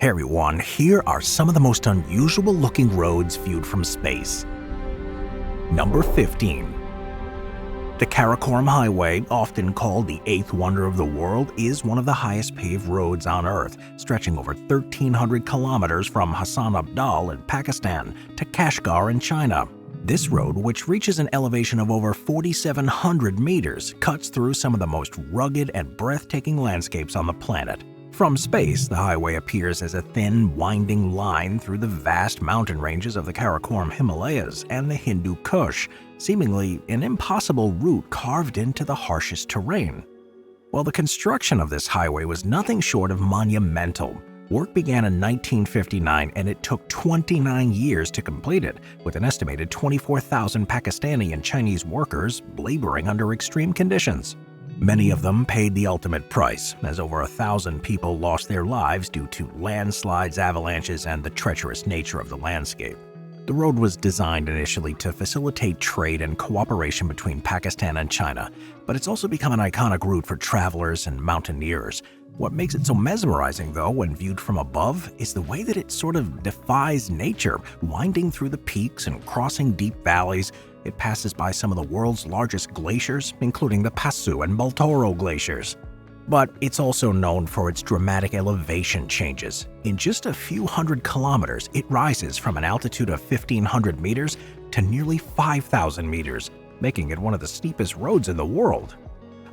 Hey everyone, here are some of the most unusual looking roads viewed from space. Number 15. The Karakoram Highway, often called the eighth wonder of the world, is one of the highest paved roads on Earth, stretching over 1,300 kilometers from Hassan Abdal in Pakistan to Kashgar in China. This road, which reaches an elevation of over 4,700 meters, cuts through some of the most rugged and breathtaking landscapes on the planet. From space, the highway appears as a thin, winding line through the vast mountain ranges of the Karakoram Himalayas and the Hindu Kush, seemingly an impossible route carved into the harshest terrain. While the construction of this highway was nothing short of monumental, work began in 1959 and it took 29 years to complete it, with an estimated 24,000 Pakistani and Chinese workers laboring under extreme conditions. Many of them paid the ultimate price, as over 1,000 people lost their lives due to landslides, avalanches, and the treacherous nature of the landscape. The road was designed initially to facilitate trade and cooperation between Pakistan and China, but it's also become an iconic route for travelers and mountaineers. What makes it so mesmerizing, though, when viewed from above, is the way that it sort of defies nature, winding through the peaks and crossing deep valleys. It passes by some of the world's largest glaciers, including the Pasu and Baltoro glaciers. But it's also known for its dramatic elevation changes. In just a few hundred kilometers, it rises from an altitude of 1,500 meters to nearly 5,000 meters, making it one of the steepest roads in the world.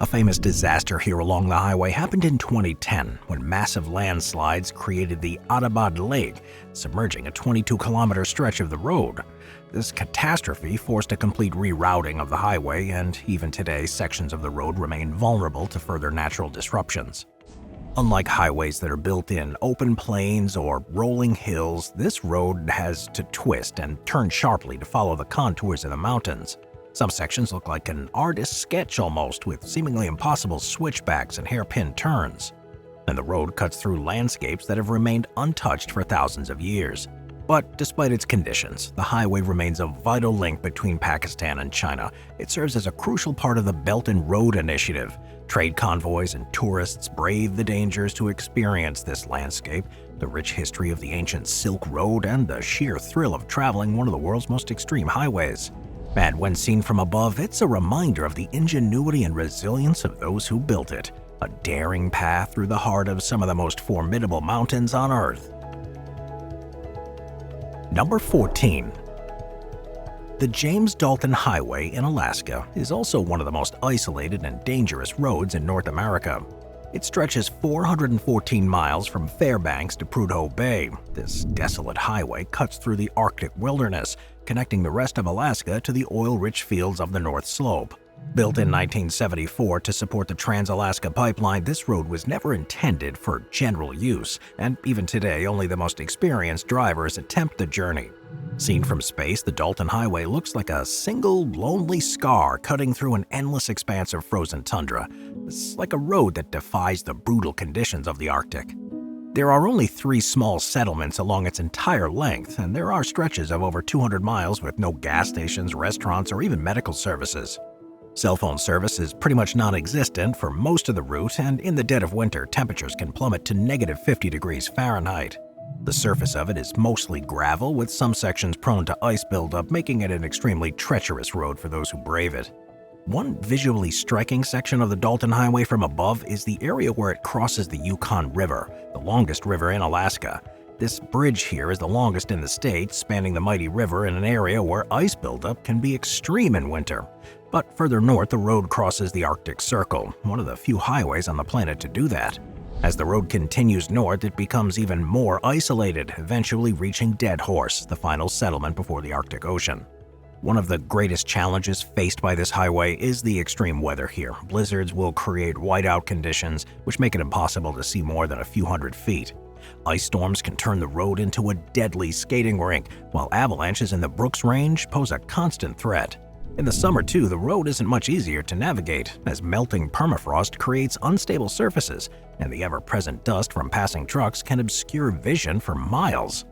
A famous disaster here along the highway happened in 2010 when massive landslides created the Adabad Lake, submerging a 22-kilometer stretch of the road. This catastrophe forced a complete rerouting of the highway, and even today, sections of the road remain vulnerable to further natural disruptions. Unlike highways that are built in open plains or rolling hills, this road has to twist and turn sharply to follow the contours of the mountains. Some sections look like an artist's sketch almost, with seemingly impossible switchbacks and hairpin turns. And the road cuts through landscapes that have remained untouched for thousands of years. But despite its conditions, the highway remains a vital link between Pakistan and China. It serves as a crucial part of the Belt and Road Initiative. Trade convoys and tourists brave the dangers to experience this landscape, the rich history of the ancient Silk Road, and the sheer thrill of traveling one of the world's most extreme highways. And when seen from above, it's a reminder of the ingenuity and resilience of those who built it, a daring path through the heart of some of the most formidable mountains on Earth. Number 14. The James Dalton Highway in Alaska is also one of the most isolated and dangerous roads in North America. It stretches 414 miles from Fairbanks to Prudhoe Bay. This desolate highway cuts through the Arctic wilderness, connecting the rest of Alaska to the oil-rich fields of the North Slope. Built in 1974 to support the Trans-Alaska Pipeline, this road was never intended for general use, and even today, only the most experienced drivers attempt the journey. Seen from space, the Dalton Highway looks like a single, lonely scar cutting through an endless expanse of frozen tundra. It's like a road that defies the brutal conditions of the Arctic. There are only 3 small settlements along its entire length, and there are stretches of over 200 miles with no gas stations, restaurants, or even medical services. Cell phone service is pretty much non-existent for most of the route, and in the dead of winter, temperatures can plummet to negative 50 degrees Fahrenheit. The surface of it is mostly gravel, with some sections prone to ice buildup, making it an extremely treacherous road for those who brave it. One visually striking section of the Dalton Highway from above is the area where it crosses the Yukon River, the longest river in Alaska. This bridge here is the longest in the state, spanning the mighty river in an area where ice buildup can be extreme in winter. But further north, the road crosses the Arctic Circle, one of the few highways on the planet to do that. As the road continues north, it becomes even more isolated, eventually reaching Dead Horse, the final settlement before the Arctic Ocean. One of the greatest challenges faced by this highway is the extreme weather here. Blizzards will create whiteout conditions, which make it impossible to see more than a few hundred feet. Ice storms can turn the road into a deadly skating rink, while avalanches in the Brooks Range pose a constant threat. In the summer, too, the road isn't much easier to navigate, as melting permafrost creates unstable surfaces, and the ever-present dust from passing trucks can obscure vision for miles.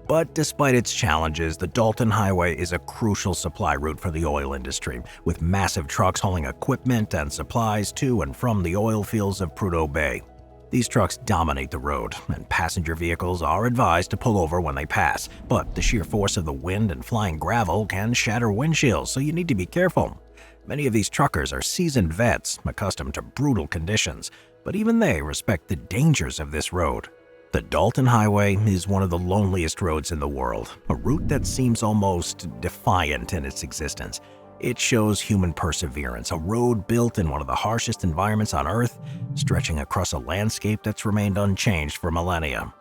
But despite its challenges, the Dalton Highway is a crucial supply route for the oil industry, with massive trucks hauling equipment and supplies to and from the oil fields of Prudhoe Bay. These trucks dominate the road, and passenger vehicles are advised to pull over when they pass, but the sheer force of the wind and flying gravel can shatter windshields, so you need to be careful. Many of these truckers are seasoned vets, accustomed to brutal conditions, but even they respect the dangers of this road. The Dalton Highway is one of the loneliest roads in the world, a route that seems almost defiant in its existence. It shows human perseverance, a road built in one of the harshest environments on Earth, stretching across a landscape that's remained unchanged for millennia.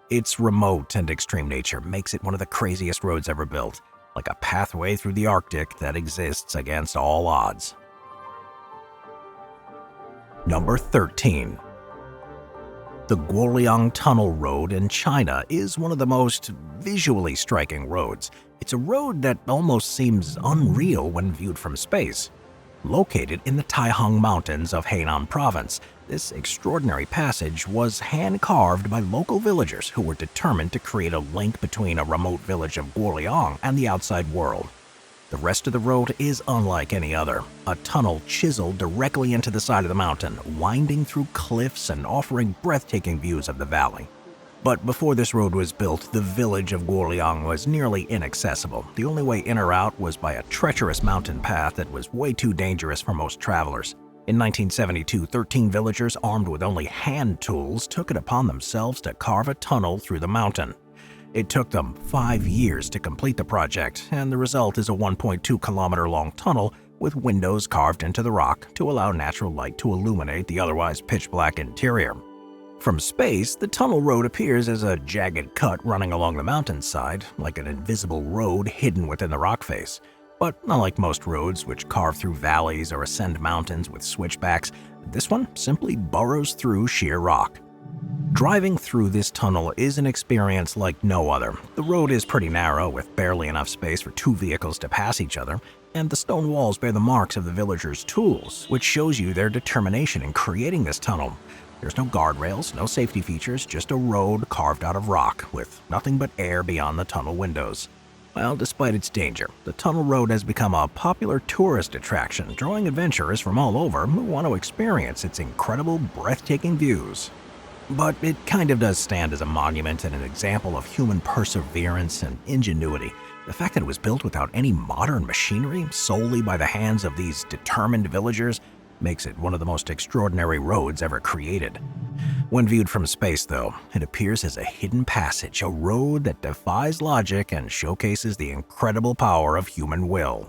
Its remote and extreme nature makes it one of the craziest roads ever built, like a pathway through the Arctic that exists against all odds. Number 13. The Guoliang Tunnel Road in China is one of the most visually striking roads. It's a road that almost seems unreal when viewed from space. Located in the Taihang Mountains of Henan Province, this extraordinary passage was hand-carved by local villagers who were determined to create a link between a remote village of Guoliang and the outside world. The rest of the road is unlike any other, a tunnel chiseled directly into the side of the mountain, winding through cliffs and offering breathtaking views of the valley. But before this road was built, the village of Guoliang was nearly inaccessible. The only way in or out was by a treacherous mountain path that was way too dangerous for most travelers. In 1972, 13 villagers armed with only hand tools took it upon themselves to carve a tunnel through the mountain. It took them 5 years to complete the project, and the result is a 1.2-kilometer-long tunnel with windows carved into the rock to allow natural light to illuminate the otherwise pitch-black interior. From space, the tunnel road appears as a jagged cut running along the mountainside, like an invisible road hidden within the rock face. But unlike most roads which carve through valleys or ascend mountains with switchbacks, this one simply burrows through sheer rock. Driving through this tunnel is an experience like no other. The road is pretty narrow, with barely enough space for 2 vehicles to pass each other, and the stone walls bear the marks of the villagers' tools, which shows you their determination in creating this tunnel. There's no guardrails, no safety features, just a road carved out of rock, with nothing but air beyond the tunnel windows. Well, despite its danger, the tunnel road has become a popular tourist attraction, drawing adventurers from all over who want to experience its incredible, breathtaking views. But it kind of does stand as a monument and an example of human perseverance and ingenuity. The fact that it was built without any modern machinery, solely by the hands of these determined villagers, makes it one of the most extraordinary roads ever created. When viewed from space, though, it appears as a hidden passage, a road that defies logic and showcases the incredible power of human will.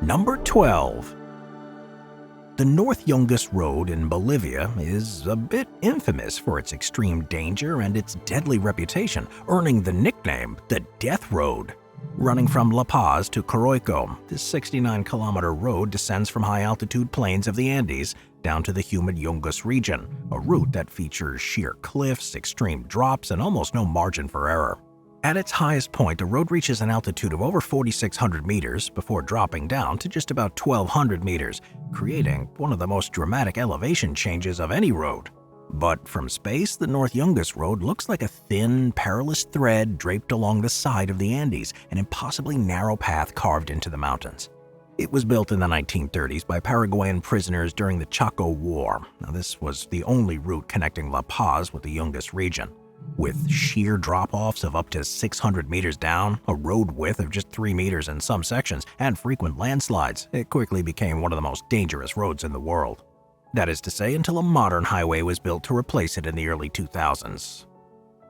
Number 12. The North Yungas Road in Bolivia is a bit infamous for its extreme danger and its deadly reputation, earning the nickname the Death Road. Running from La Paz to Taroko, this 69-kilometer road descends from high-altitude plains of the Andes down to the humid Yungas region, a route that features sheer cliffs, extreme drops, and almost no margin for error. At its highest point, the road reaches an altitude of over 4,600 meters before dropping down to just about 1,200 meters, creating one of the most dramatic elevation changes of any road. But from space, the North Yungas Road looks like a thin, perilous thread draped along the side of the Andes, an impossibly narrow path carved into the mountains. It was built in the 1930s by Paraguayan prisoners during the Chaco War. Now, this was the only route connecting La Paz with the Yungas region. With sheer drop-offs of up to 600 meters down, a road width of just 3 meters in some sections, and frequent landslides, it quickly became one of the most dangerous roads in the world. That is to say, until a modern highway was built to replace it in the early 2000s.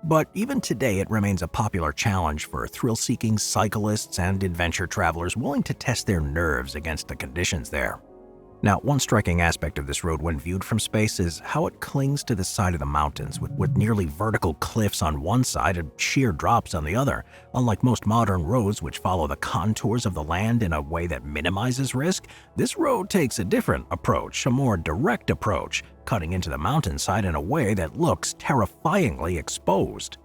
But even today, it remains a popular challenge for thrill-seeking cyclists and adventure travelers willing to test their nerves against the conditions there. Now, one striking aspect of this road when viewed from space is how it clings to the side of the mountains, with nearly vertical cliffs on one side and sheer drops on the other. Unlike most modern roads which follow the contours of the land in a way that minimizes risk, this road takes a different approach, a more direct approach, cutting into the mountainside in a way that looks terrifyingly exposed.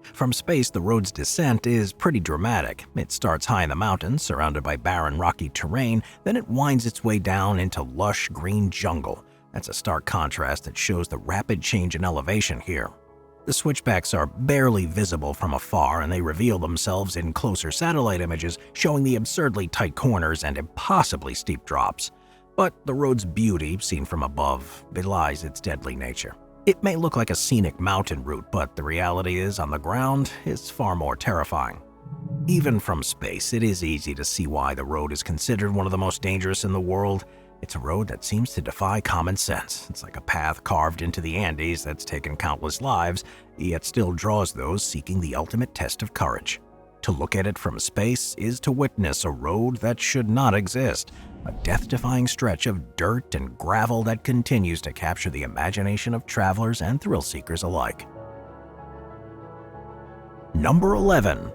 From space, the road's descent is pretty dramatic. It starts high in the mountains, surrounded by barren rocky terrain, then it winds its way down into lush green jungle. That's a stark contrast that shows the rapid change in elevation here. The switchbacks are barely visible from afar, and they reveal themselves in closer satellite images, showing the absurdly tight corners and impossibly steep drops. But the road's beauty, seen from above, belies its deadly nature. It may look like a scenic mountain route, but the reality is, on the ground, it's far more terrifying. Even from space, it is easy to see why the road is considered one of the most dangerous in the world. It's a road that seems to defy common sense. It's like a path carved into the Andes that's taken countless lives, yet still draws those seeking the ultimate test of courage. To look at it from space is to witness a road that should not exist, a death-defying stretch of dirt and gravel that continues to capture the imagination of travelers and thrill-seekers alike. Number 11.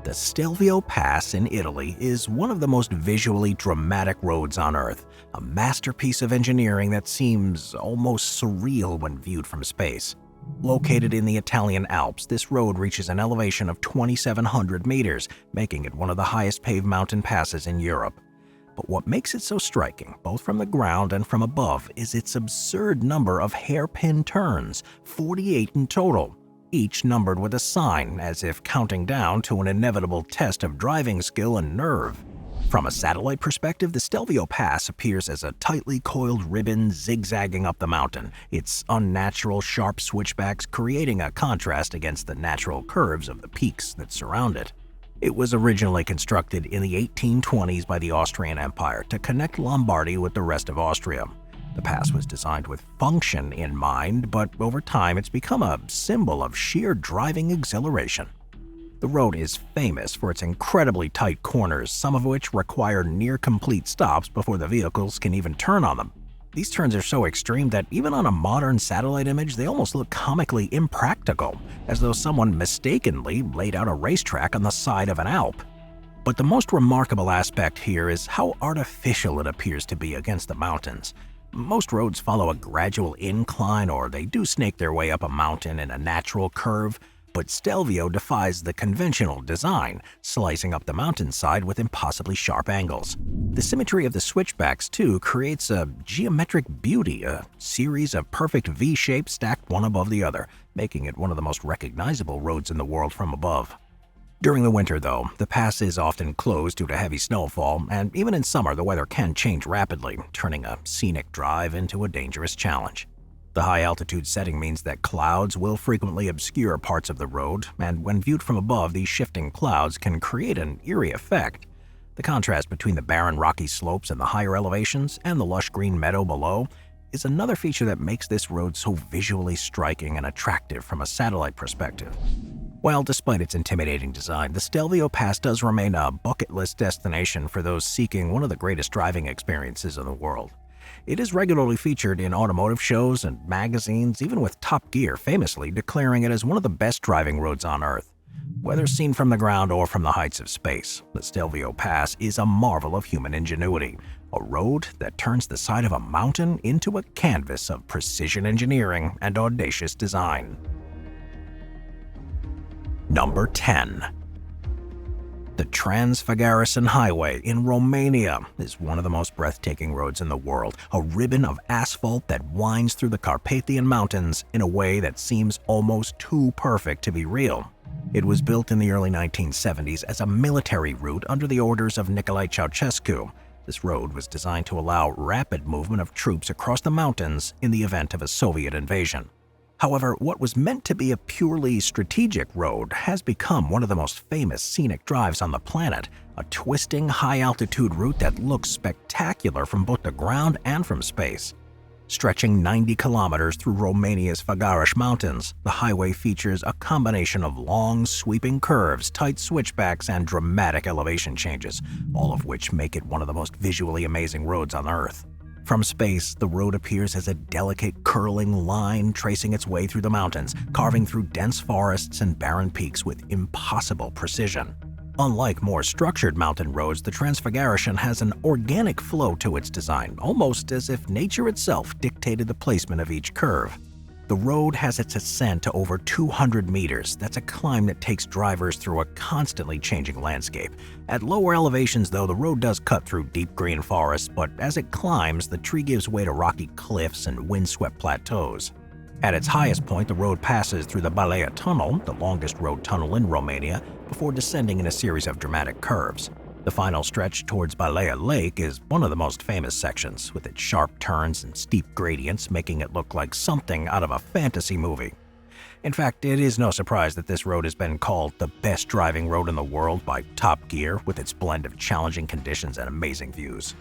The Stelvio Pass in Italy is one of the most visually dramatic roads on Earth, a masterpiece of engineering that seems almost surreal when viewed from space. Located in the Italian Alps, this road reaches an elevation of 2,700 meters, making it one of the highest paved mountain passes in Europe. But what makes it so striking, both from the ground and from above, is its absurd number of hairpin turns, 48 in total, each numbered with a sign, as if counting down to an inevitable test of driving skill and nerve. From a satellite perspective, the Stelvio Pass appears as a tightly coiled ribbon zigzagging up the mountain, its unnatural sharp switchbacks creating a contrast against the natural curves of the peaks that surround it. It was originally constructed in the 1820s by the Austrian Empire to connect Lombardy with the rest of Austria. The pass was designed with function in mind, but over time it's become a symbol of sheer driving exhilaration. The road is famous for its incredibly tight corners, some of which require near-complete stops before the vehicles can even turn on them. These turns are so extreme that even on a modern satellite image, they almost look comically impractical, as though someone mistakenly laid out a racetrack on the side of an Alp. But the most remarkable aspect here is how artificial it appears to be against the mountains. Most roads follow a gradual incline, or they do snake their way up a mountain in a natural curve, but Stelvio defies the conventional design, slicing up the mountainside with impossibly sharp angles. The symmetry of the switchbacks, too, creates a geometric beauty, a series of perfect V-shapes stacked one above the other, making it one of the most recognizable roads in the world from above. During the winter, though, the pass is often closed due to heavy snowfall, and even in summer the weather can change rapidly, turning a scenic drive into a dangerous challenge. The high-altitude setting means that clouds will frequently obscure parts of the road, and when viewed from above, these shifting clouds can create an eerie effect. The contrast between the barren rocky slopes and the higher elevations and the lush green meadow below is another feature that makes this road so visually striking and attractive from a satellite perspective. While despite its intimidating design, the Stelvio Pass does remain a bucket list destination for those seeking one of the greatest driving experiences in the world. It is regularly featured in automotive shows and magazines, even with Top Gear famously declaring it as one of the best driving roads on Earth. Whether seen from the ground or from the heights of space, the Stelvio Pass is a marvel of human ingenuity, a road that turns the side of a mountain into a canvas of precision engineering and audacious design. Number 10. The Transfagarasan Highway in Romania is one of the most breathtaking roads in the world, a ribbon of asphalt that winds through the Carpathian Mountains in a way that seems almost too perfect to be real. It was built in the early 1970s as a military route under the orders of Nicolae Ceausescu. This road was designed to allow rapid movement of troops across the mountains in the event of a Soviet invasion. However, what was meant to be a purely strategic road has become one of the most famous scenic drives on the planet, a twisting, high-altitude route that looks spectacular from both the ground and from space. Stretching 90 kilometers through Romania's Făgăraș Mountains, the highway features a combination of long, sweeping curves, tight switchbacks, and dramatic elevation changes, all of which make it one of the most visually amazing roads on Earth. From space, the road appears as a delicate, curling line tracing its way through the mountains, carving through dense forests and barren peaks with impossible precision. Unlike more structured mountain roads, the Transfagarasan has an organic flow to its design, almost as if nature itself dictated the placement of each curve. The road has its ascent to over 200 meters. That's a climb that takes drivers through a constantly changing landscape. At lower elevations, though, the road does cut through deep green forests, but as it climbs, the tree gives way to rocky cliffs and windswept plateaus. At its highest point, the road passes through the Balea Tunnel, the longest road tunnel in Romania, before descending in a series of dramatic curves. The final stretch towards Balea Lake is one of the most famous sections, with its sharp turns and steep gradients making it look like something out of a fantasy movie. In fact, it is no surprise that this road has been called the best driving road in the world by Top Gear, with its blend of challenging conditions and amazing views.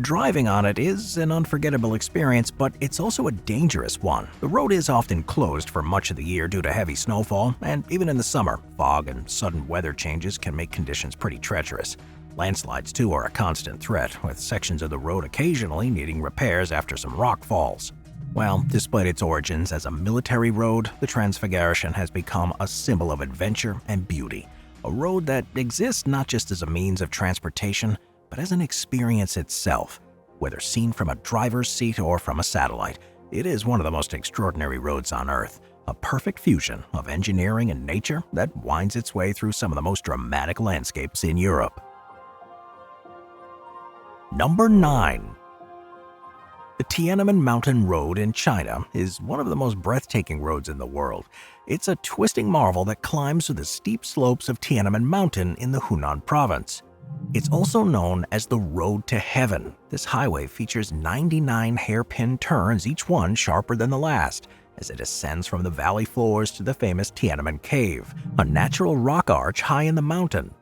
Driving on it is an unforgettable experience, but it's also a dangerous one. The road is often closed for much of the year due to heavy snowfall, and even in the summer, fog and sudden weather changes can make conditions pretty treacherous. Landslides, too, are a constant threat, with sections of the road occasionally needing repairs after some rock falls. Well, despite its origins as a military road, the Transfagarasan has become a symbol of adventure and beauty. A road that exists not just as a means of transportation, but as an experience itself. Whether seen from a driver's seat or from a satellite, it is one of the most extraordinary roads on Earth, a perfect fusion of engineering and nature that winds its way through some of the most dramatic landscapes in Europe. Number 9. The Tianmen Mountain Road in China is one of the most breathtaking roads in the world. It's a twisting marvel that climbs through the steep slopes of Tianmen Mountain in the Hunan province. It's also known as the Road to Heaven. This highway features 99 hairpin turns, each one sharper than the last, as it ascends from the valley floors to the famous Tianmen Cave, a natural rock arch high in the mountain.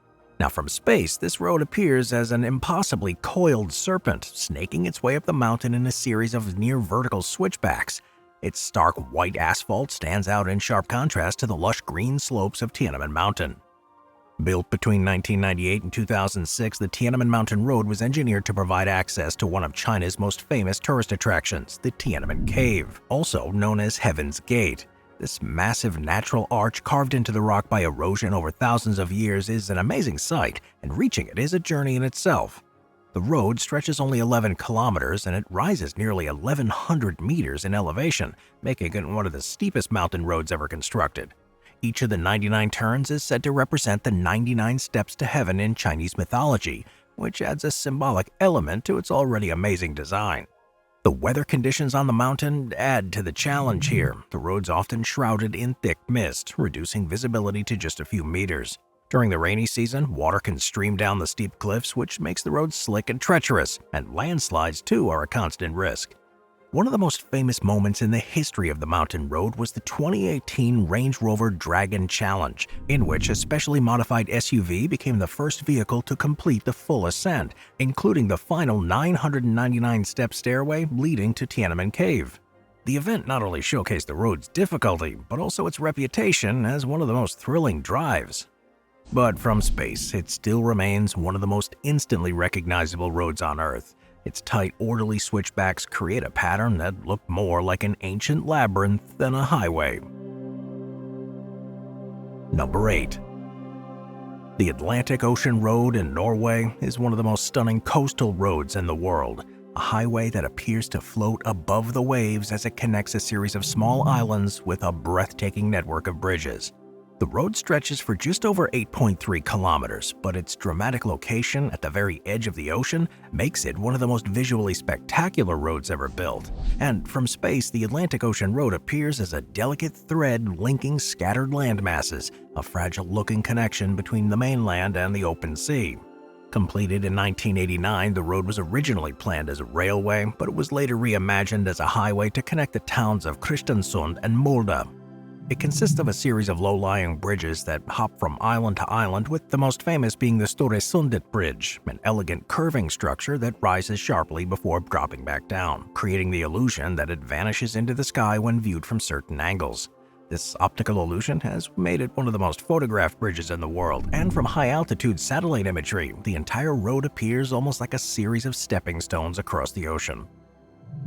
Now, from space, this road appears as an impossibly coiled serpent, snaking its way up the mountain in a series of near-vertical switchbacks. Its stark white asphalt stands out in sharp contrast to the lush green slopes of Tianmen Mountain. Built between 1998 and 2006, the Tianmen Mountain Road was engineered to provide access to one of China's most famous tourist attractions, the Tianmen Cave, also known as Heaven's Gate. This massive natural arch carved into the rock by erosion over thousands of years is an amazing sight, and reaching it is a journey in itself. The road stretches only 11 kilometers and it rises nearly 1,100 meters in elevation, making it one of the steepest mountain roads ever constructed. Each of the 99 turns is said to represent the 99 steps to heaven in Chinese mythology, which adds a symbolic element to its already amazing design. The weather conditions on the mountain add to the challenge here. The road's often shrouded in thick mist, reducing visibility to just a few meters. During the rainy season, water can stream down the steep cliffs, which makes the road slick and treacherous, and landslides too are a constant risk. One of the most famous moments in the history of the mountain road was the 2018 Range Rover Dragon Challenge, in which a specially modified SUV became the first vehicle to complete the full ascent, including the final 999-step stairway leading to Tianmen Cave. The event not only showcased the road's difficulty, but also its reputation as one of the most thrilling drives. But from space, it still remains one of the most instantly recognizable roads on Earth. Its tight, orderly switchbacks create a pattern that looked more like an ancient labyrinth than a highway. Number 8. The Atlantic Ocean Road in Norway is one of the most stunning coastal roads in the world, a highway that appears to float above the waves as it connects a series of small islands with a breathtaking network of bridges. The road stretches for just over 8.3 kilometers, but its dramatic location at the very edge of the ocean makes it one of the most visually spectacular roads ever built. And from space, the Atlantic Ocean Road appears as a delicate thread linking scattered land masses, a fragile-looking connection between the mainland and the open sea. Completed in 1989, the road was originally planned as a railway, but it was later reimagined as a highway to connect the towns of Kristiansund and Molde. It consists of a series of low-lying bridges that hop from island to island, with the most famous being the Store Sundet Bridge, an elegant curving structure that rises sharply before dropping back down, creating the illusion that it vanishes into the sky when viewed from certain angles. This optical illusion has made it one of the most photographed bridges in the world, and from high-altitude satellite imagery, the entire road appears almost like a series of stepping stones across the ocean.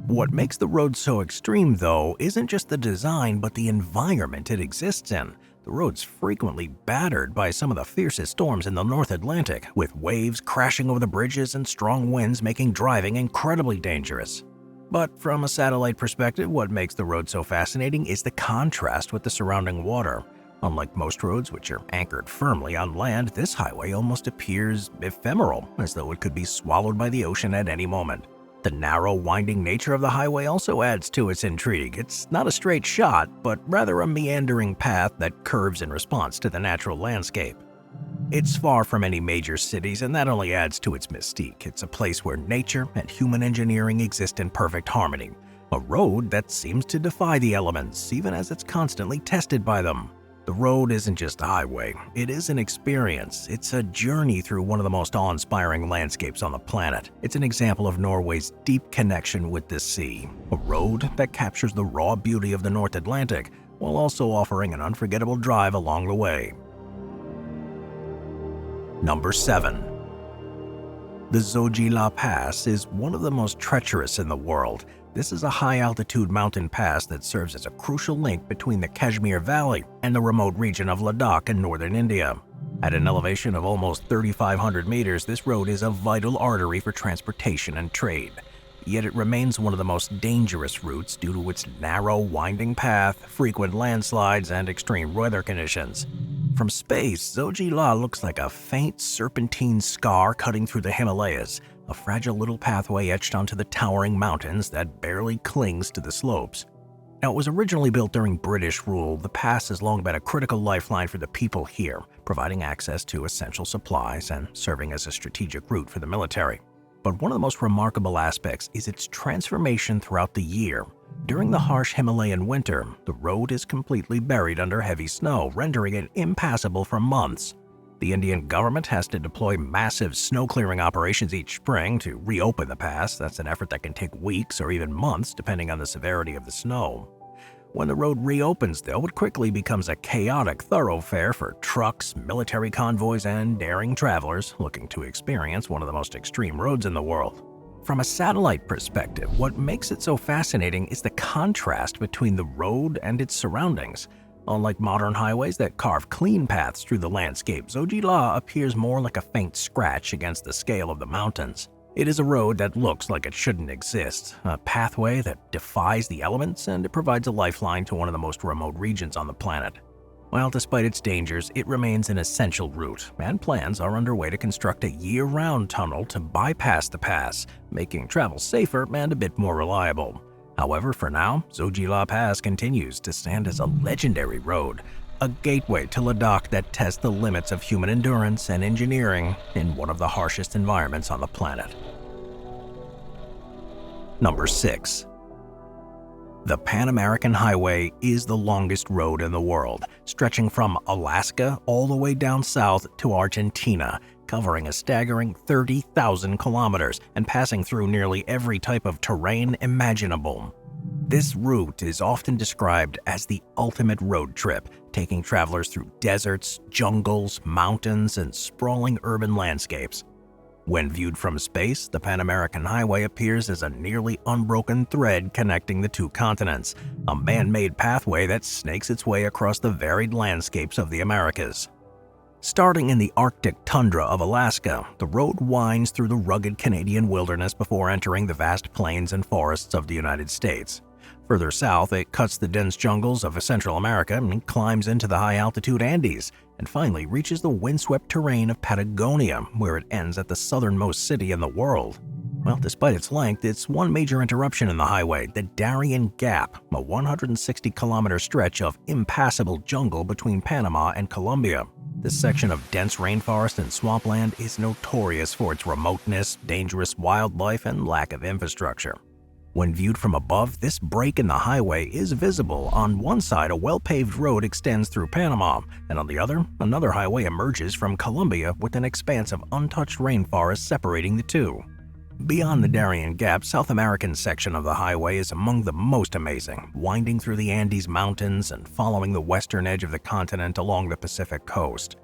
What makes the road so extreme, though, isn't just the design, but the environment it exists in. The road's frequently battered by some of the fiercest storms in the North Atlantic, with waves crashing over the bridges and strong winds making driving incredibly dangerous. But from a satellite perspective, what makes the road so fascinating is the contrast with the surrounding water. Unlike most roads, which are anchored firmly on land, this highway almost appears ephemeral, as though it could be swallowed by the ocean at any moment. The narrow, winding nature of the highway also adds to its intrigue. It's not a straight shot, but rather a meandering path that curves in response to the natural landscape. It's far from any major cities, and that only adds to its mystique. It's a place where nature and human engineering exist in perfect harmony. A road that seems to defy the elements, even as it's constantly tested by them. The road isn't just a highway, it is an experience. It's a journey through one of the most awe-inspiring landscapes on the planet. It's an example of Norway's deep connection with the sea. A road that captures the raw beauty of the North Atlantic, while also offering an unforgettable drive along the way. Number 7. The Zoji La Pass is one of the most treacherous in the world. This is a high-altitude mountain pass that serves as a crucial link between the Kashmir Valley and the remote region of Ladakh in northern India. At an elevation of almost 3,500 meters, this road is a vital artery for transportation and trade. Yet it remains one of the most dangerous routes due to its narrow, winding path, frequent landslides, and extreme weather conditions. From space, Zoji La looks like a faint serpentine scar cutting through the Himalayas, a fragile little pathway etched onto the towering mountains that barely clings to the slopes. Now, it was originally built during British rule. The pass has long been a critical lifeline for the people here, providing access to essential supplies and serving as a strategic route for the military. But one of the most remarkable aspects is its transformation throughout the year. During the harsh Himalayan winter, the road is completely buried under heavy snow, rendering it impassable for months. The Indian government has to deploy massive snow-clearing operations each spring to reopen the pass. That's an effort that can take weeks or even months, depending on the severity of the snow. When the road reopens, though, it quickly becomes a chaotic thoroughfare for trucks, military convoys, and daring travelers looking to experience one of the most extreme roads in the world. From a satellite perspective, what makes it so fascinating is the contrast between the road and its surroundings. Unlike modern highways that carve clean paths through the landscape, Zoji La appears more like a faint scratch against the scale of the mountains. It is a road that looks like it shouldn't exist, a pathway that defies the elements, and it provides a lifeline to one of the most remote regions on the planet. While despite its dangers, it remains an essential route, and plans are underway to construct a year-round tunnel to bypass the pass, making travel safer and a bit more reliable. However, for now, Zoji La Pass continues to stand as a legendary road, a gateway to Ladakh that tests the limits of human endurance and engineering in one of the harshest environments on the planet. Number 6. The Pan American Highway is the longest road in the world, stretching from Alaska all the way down south to Argentina, covering a staggering 30,000 kilometers and passing through nearly every type of terrain imaginable. This route is often described as the ultimate road trip, taking travelers through deserts, jungles, mountains, and sprawling urban landscapes. When viewed from space, the Pan American Highway appears as a nearly unbroken thread connecting the two continents, a man-made pathway that snakes its way across the varied landscapes of the Americas. Starting in the Arctic tundra of Alaska, the road winds through the rugged Canadian wilderness before entering the vast plains and forests of the United States. Further south, it cuts the dense jungles of Central America and climbs into the high-altitude Andes, and finally reaches the windswept terrain of Patagonia, where it ends at the southernmost city in the world. Well, despite its length, it's one major interruption in the highway, the Darien Gap, a 160-kilometer stretch of impassable jungle between Panama and Colombia. This section of dense rainforest and swampland is notorious for its remoteness, dangerous wildlife, and lack of infrastructure. When viewed from above, this break in the highway is visible. On one side, a well-paved road extends through Panama, and on the other, another highway emerges from Colombia with an expanse of untouched rainforest separating the two. Beyond the Darien Gap, South American section of the highway is among the most amazing, winding through the Andes Mountains and following the western edge of the continent along the Pacific coast.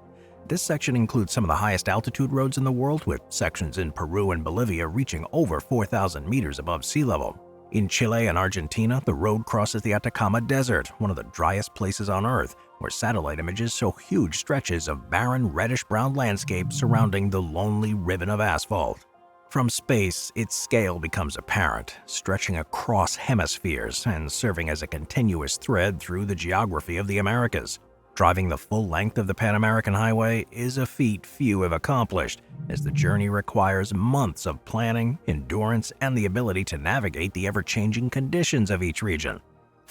This section includes some of the highest altitude roads in the world, with sections in Peru and Bolivia reaching over 4,000 meters above sea level. In Chile and Argentina, the road crosses the Atacama Desert, one of the driest places on Earth, where satellite images show huge stretches of barren reddish-brown landscape surrounding the lonely ribbon of asphalt. From space, its scale becomes apparent, stretching across hemispheres and serving as a continuous thread through the geography of the Americas. Driving the full length of the Pan American Highway is a feat few have accomplished, as the journey requires months of planning, endurance, and the ability to navigate the ever-changing conditions of each region.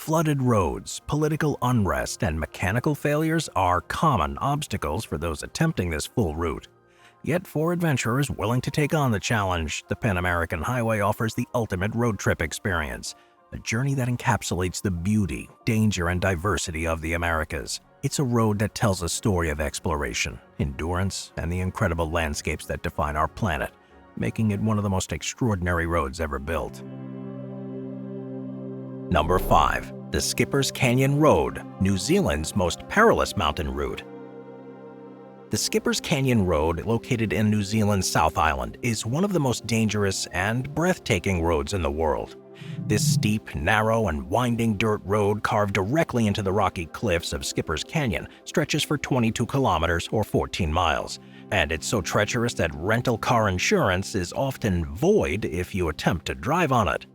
Flooded roads, political unrest, and mechanical failures are common obstacles for those attempting this full route. Yet for adventurers willing to take on the challenge, the Pan American Highway offers the ultimate road trip experience, a journey that encapsulates the beauty, danger, and diversity of the Americas. It's a road that tells a story of exploration, endurance, and the incredible landscapes that define our planet, making it one of the most extraordinary roads ever built. Number 5. The Skipper's Canyon Road, New Zealand's most perilous mountain route. The Skipper's Canyon Road, located in New Zealand's South Island, is one of the most dangerous and breathtaking roads in the world. This steep, narrow, and winding dirt road carved directly into the rocky cliffs of Skipper's Canyon stretches for 22 kilometers or 14 miles, and it's so treacherous that rental car insurance is often void if you attempt to drive on it.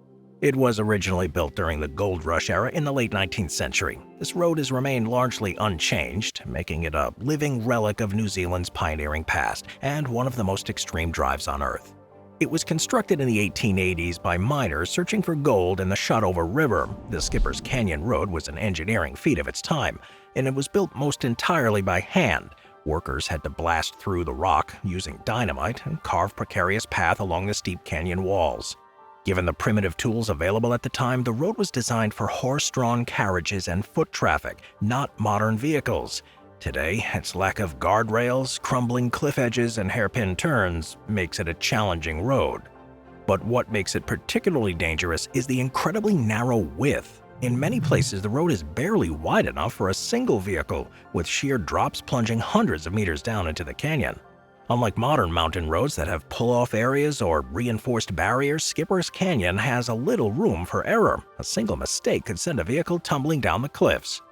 It was originally built during the gold rush era in the late 19th century. This road has remained largely unchanged, making it a living relic of New Zealand's pioneering past and one of the most extreme drives on Earth. It was constructed in the 1880s by miners searching for gold in the Shotover River. The Skipper's Canyon Road was an engineering feat of its time, and it was built most entirely by hand. Workers had to blast through the rock using dynamite and carve precarious path along the steep canyon walls. Given the primitive tools available at the time, the road was designed for horse-drawn carriages and foot traffic, not modern vehicles. Today, its lack of guardrails, crumbling cliff edges, and hairpin turns makes it a challenging road. But what makes it particularly dangerous is the incredibly narrow width. In many places, the road is barely wide enough for a single vehicle, with sheer drops plunging hundreds of meters down into the canyon. Unlike modern mountain roads that have pull-off areas or reinforced barriers, Skipper's Canyon has a little room for error. A single mistake could send a vehicle tumbling down the cliffs.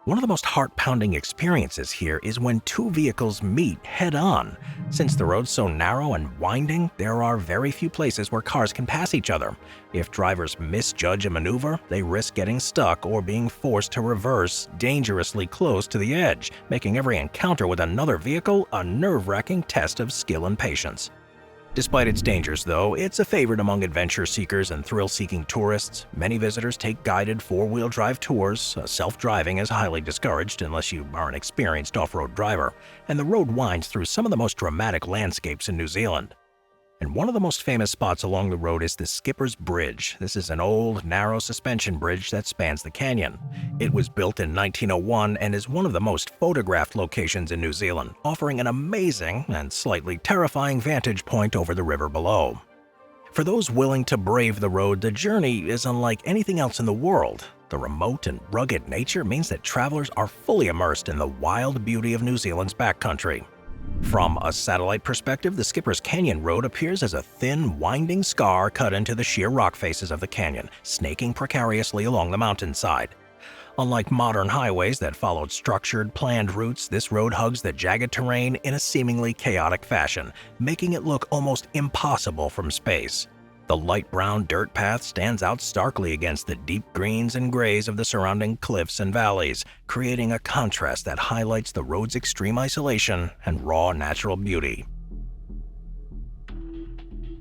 One of the most heart-pounding experiences here is when two vehicles meet head-on. Since the road's so narrow and winding, there are very few places where cars can pass each other. If drivers misjudge a maneuver, they risk getting stuck or being forced to reverse dangerously close to the edge, making every encounter with another vehicle a nerve-wracking test of skill and patience. Despite its dangers, though, it's a favorite among adventure seekers and thrill-seeking tourists. Many visitors take guided four-wheel drive tours. Self-driving is highly discouraged unless you are an experienced off-road driver, and the road winds through some of the most dramatic landscapes in New Zealand. And one of the most famous spots along the road is the Skipper's Bridge. This is an old, narrow suspension bridge that spans the canyon. It was built in 1901 and is one of the most photographed locations in New Zealand, offering an amazing and slightly terrifying vantage point over the river below. For those willing to brave the road, the journey is unlike anything else in the world. The remote and rugged nature means that travelers are fully immersed in the wild beauty of New Zealand's backcountry. From a satellite perspective, the Skipper's Canyon Road appears as a thin, winding scar cut into the sheer rock faces of the canyon, snaking precariously along the mountainside. Unlike modern highways that followed structured, planned routes, this road hugs the jagged terrain in a seemingly chaotic fashion, making it look almost impossible from space. The light brown dirt path stands out starkly against the deep greens and grays of the surrounding cliffs and valleys, creating a contrast that highlights the road's extreme isolation and raw natural beauty.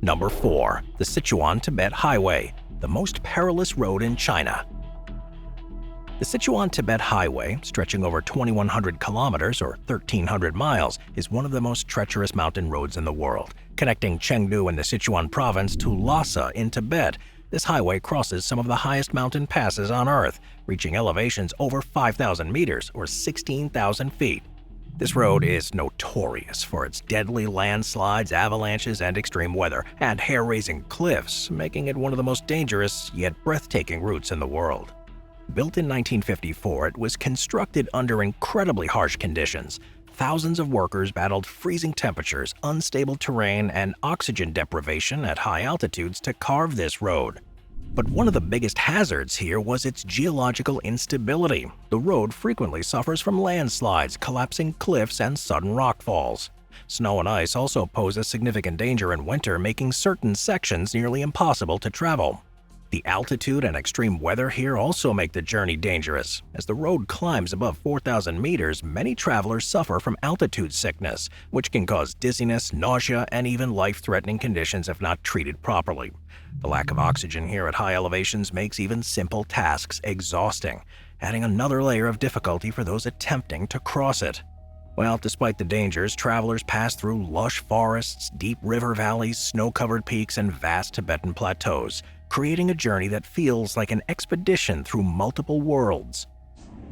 Number 4. The Sichuan-Tibet Highway, the most perilous road in China. The Sichuan-Tibet Highway, stretching over 2,100 kilometers or 1,300 miles, is one of the most treacherous mountain roads in the world. Connecting Chengdu in the Sichuan province to Lhasa in Tibet, this highway crosses some of the highest mountain passes on Earth, reaching elevations over 5,000 meters or 16,000 feet. This road is notorious for its deadly landslides, avalanches, and extreme weather, and hair-raising cliffs, making it one of the most dangerous yet breathtaking routes in the world. Built in 1954, it was constructed under incredibly harsh conditions. Thousands of workers battled freezing temperatures, unstable terrain, and oxygen deprivation at high altitudes to carve this road. But one of the biggest hazards here was its geological instability. The road frequently suffers from landslides, collapsing cliffs, and sudden rockfalls. Snow and ice also pose a significant danger in winter, making certain sections nearly impossible to travel. The altitude and extreme weather here also make the journey dangerous. As the road climbs above 4,000 meters, many travelers suffer from altitude sickness, which can cause dizziness, nausea, and even life-threatening conditions if not treated properly. The lack of oxygen here at high elevations makes even simple tasks exhausting, adding another layer of difficulty for those attempting to cross it. Well, despite the dangers, travelers pass through lush forests, deep river valleys, snow-covered peaks, and vast Tibetan plateaus, creating a journey that feels like an expedition through multiple worlds.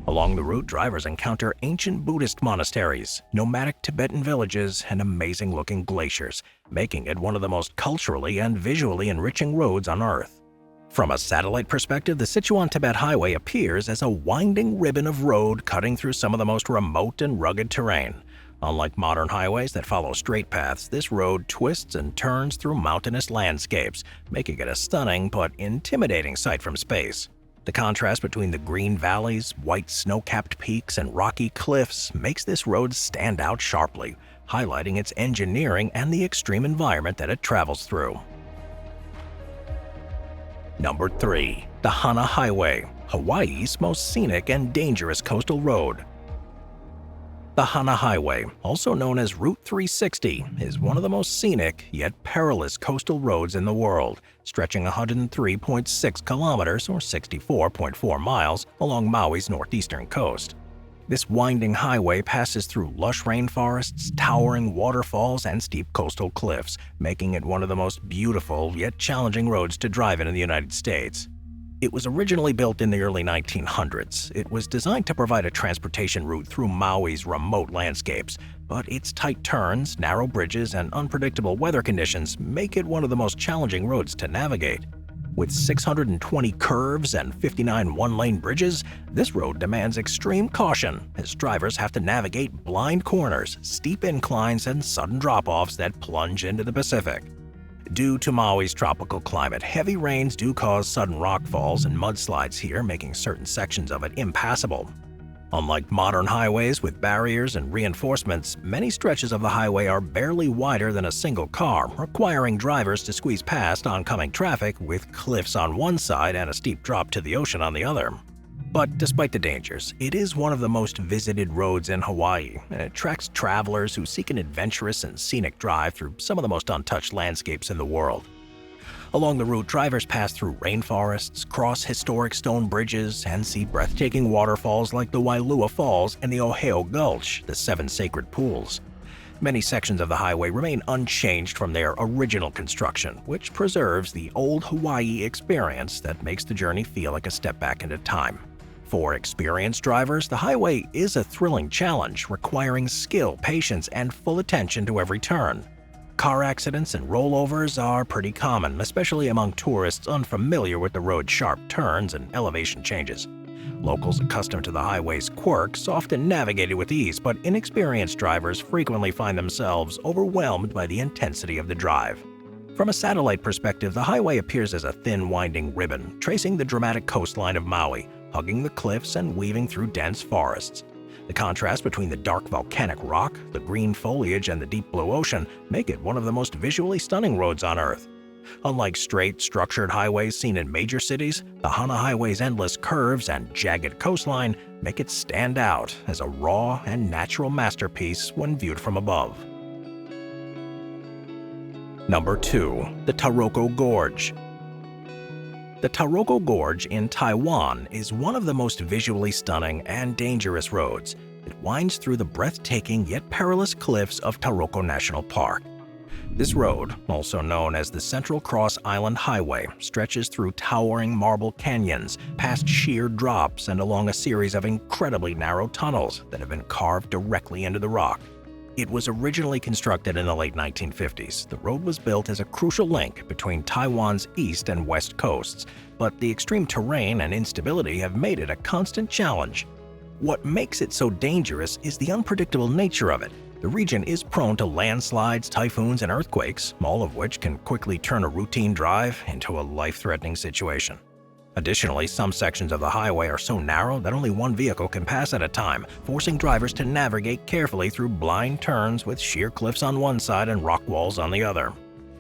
Along the route, drivers encounter ancient Buddhist monasteries, nomadic Tibetan villages, and amazing-looking glaciers, making it one of the most culturally and visually enriching roads on Earth. From a satellite perspective, the Sichuan-Tibet Highway appears as a winding ribbon of road cutting through some of the most remote and rugged terrain. Unlike modern highways that follow straight paths, this road twists and turns through mountainous landscapes, making it a stunning but intimidating sight from space. The contrast between the green valleys, white snow-capped peaks, and rocky cliffs makes this road stand out sharply, highlighting its engineering and the extreme environment that it travels through. Number 3. The Hana Highway, Hawaii's most scenic and dangerous coastal road. The Hana Highway, also known as Route 360, is one of the most scenic yet perilous coastal roads in the world, stretching 103.6 kilometers or 64.4 miles along Maui's northeastern coast. This winding highway passes through lush rainforests, towering waterfalls, and steep coastal cliffs, making it one of the most beautiful yet challenging roads to drive in the United States. It was originally built in the early 1900s. It was designed to provide a transportation route through Maui's remote landscapes, but its tight turns, narrow bridges, and unpredictable weather conditions make it one of the most challenging roads to navigate. With 620 curves and 59 one-lane bridges, this road demands extreme caution as drivers have to navigate blind corners, steep inclines, and sudden drop-offs that plunge into the Pacific. Due to Maui's tropical climate, heavy rains do cause sudden rockfalls and mudslides here, making certain sections of it impassable. Unlike modern highways with barriers and reinforcements, many stretches of the highway are barely wider than a single car, requiring drivers to squeeze past oncoming traffic with cliffs on one side and a steep drop to the ocean on the other. But despite the dangers, it is one of the most visited roads in Hawaii, and it attracts travelers who seek an adventurous and scenic drive through some of the most untouched landscapes in the world. Along the route, drivers pass through rainforests, cross historic stone bridges, and see breathtaking waterfalls like the Wailua Falls and the Oheo Gulch, the 7 sacred pools. Many sections of the highway remain unchanged from their original construction, which preserves the old Hawaii experience that makes the journey feel like a step back into time. For experienced drivers, the highway is a thrilling challenge, requiring skill, patience, and full attention to every turn. Car accidents and rollovers are pretty common, especially among tourists unfamiliar with the road's sharp turns and elevation changes. Locals accustomed to the highway's quirks often navigate it with ease, but inexperienced drivers frequently find themselves overwhelmed by the intensity of the drive. From a satellite perspective, the highway appears as a thin, winding ribbon, tracing the dramatic coastline of Maui, hugging the cliffs and weaving through dense forests. The contrast between the dark volcanic rock, the green foliage, and the deep blue ocean make it one of the most visually stunning roads on Earth. Unlike straight, structured highways seen in major cities, the Hana Highway's endless curves and jagged coastline make it stand out as a raw and natural masterpiece when viewed from above. Number 2. The Taroko Gorge. The Taroko Gorge in Taiwan is one of the most visually stunning and dangerous roads. It winds through the breathtaking yet perilous cliffs of Taroko National Park. This road, also known as the Central Cross Island Highway, stretches through towering marble canyons, past sheer drops, and along a series of incredibly narrow tunnels that have been carved directly into the rock. It was originally constructed in the late 1950s. The road was built as a crucial link between Taiwan's east and west coasts, but the extreme terrain and instability have made it a constant challenge. What makes it so dangerous is the unpredictable nature of it. The region is prone to landslides, typhoons, and earthquakes, all of which can quickly turn a routine drive into a life-threatening situation. Additionally, some sections of the highway are so narrow that only one vehicle can pass at a time, forcing drivers to navigate carefully through blind turns with sheer cliffs on one side and rock walls on the other.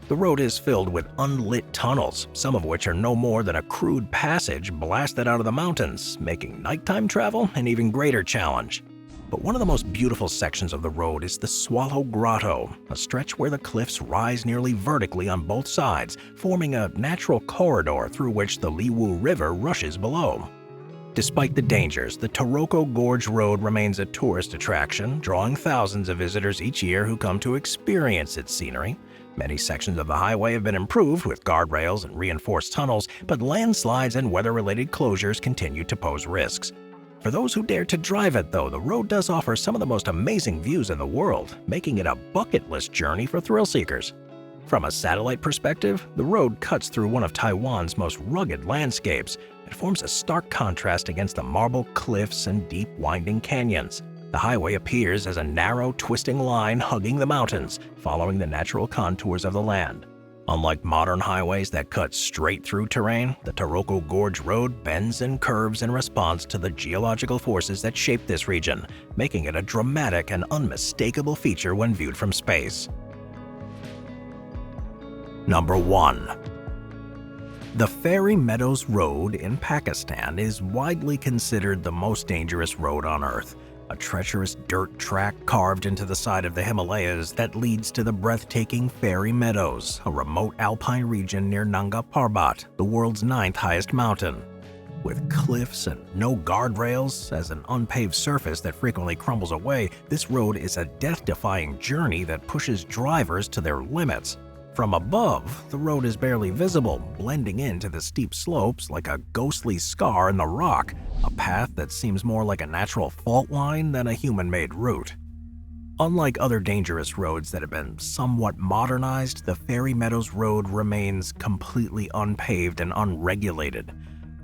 The road is filled with unlit tunnels, some of which are no more than a crude passage blasted out of the mountains, making nighttime travel an even greater challenge. But one of the most beautiful sections of the road is the Swallow Grotto, a stretch where the cliffs rise nearly vertically on both sides, forming a natural corridor through which the Liwu River rushes below. Despite the dangers, the Taroko Gorge Road remains a tourist attraction, drawing thousands of visitors each year who come to experience its scenery. Many sections of the highway have been improved with guardrails and reinforced tunnels, but landslides and weather-related closures continue to pose risks. For those who dare to drive it, though, the road does offer some of the most amazing views in the world, making it a bucket list journey for thrill seekers. From a satellite perspective, the road cuts through one of Taiwan's most rugged landscapes. It forms a stark contrast against the marble cliffs and deep winding canyons. The highway appears as a narrow, twisting line hugging the mountains, following the natural contours of the land. Unlike modern highways that cut straight through terrain, the Taroko Gorge Road bends and curves in response to the geological forces that shape this region, making it a dramatic and unmistakable feature when viewed from space. Number 1. The Fairy Meadows Road in Pakistan is widely considered the most dangerous road on Earth, a treacherous dirt track carved into the side of the Himalayas that leads to the breathtaking Fairy Meadows, a remote alpine region near Nanga Parbat, the world's 9th highest mountain. With cliffs and no guardrails, as an unpaved surface that frequently crumbles away, this road is a death-defying journey that pushes drivers to their limits. From above, the road is barely visible, blending into the steep slopes like a ghostly scar in the rock, a path that seems more like a natural fault line than a human-made route. Unlike other dangerous roads that have been somewhat modernized, the Fairy Meadows Road remains completely unpaved and unregulated.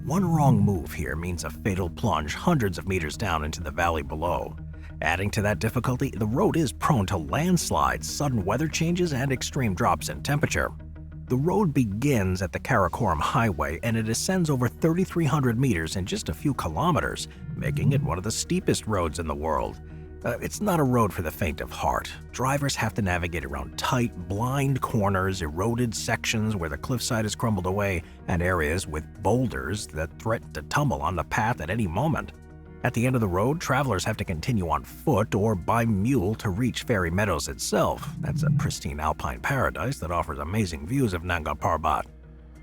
One wrong move here means a fatal plunge hundreds of meters down into the valley below. Adding to that difficulty, the road is prone to landslides, sudden weather changes, and extreme drops in temperature. The road begins at the Karakoram Highway and it ascends over 3,300 meters in just a few kilometers, making it one of the steepest roads in the world. It's not a road for the faint of heart. Drivers have to navigate around tight, blind corners, eroded sections where the cliffside has crumbled away, and areas with boulders that threaten to tumble on the path at any moment. At the end of the road, travelers have to continue on foot or by mule to reach Fairy Meadows itself. That's a pristine alpine paradise that offers amazing views of Nanga Parbat.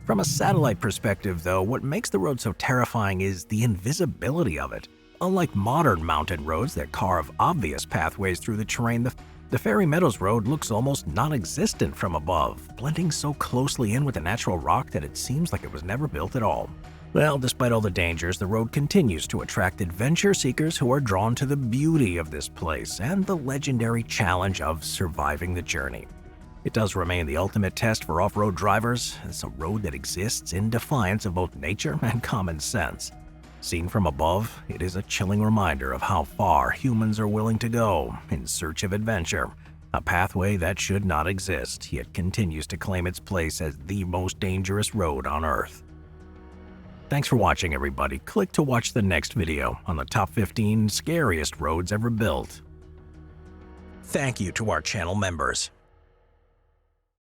From a satellite perspective, though, what makes the road so terrifying is the invisibility of it. Unlike modern mountain roads that carve obvious pathways through the terrain, the Fairy Meadows Road looks almost non-existent from above, blending so closely in with the natural rock that it seems like it was never built at all. Well, despite all the dangers, the road continues to attract adventure seekers who are drawn to the beauty of this place and the legendary challenge of surviving the journey. It does remain the ultimate test for off-road drivers. It's a road that exists in defiance of both nature and common sense. Seen from above, it is a chilling reminder of how far humans are willing to go in search of adventure, a pathway that should not exist, yet continues to claim its place as the most dangerous road on Earth. Thanks for watching, everybody. Click to watch the next video on the top 15 scariest roads ever built. Thank you to our channel members.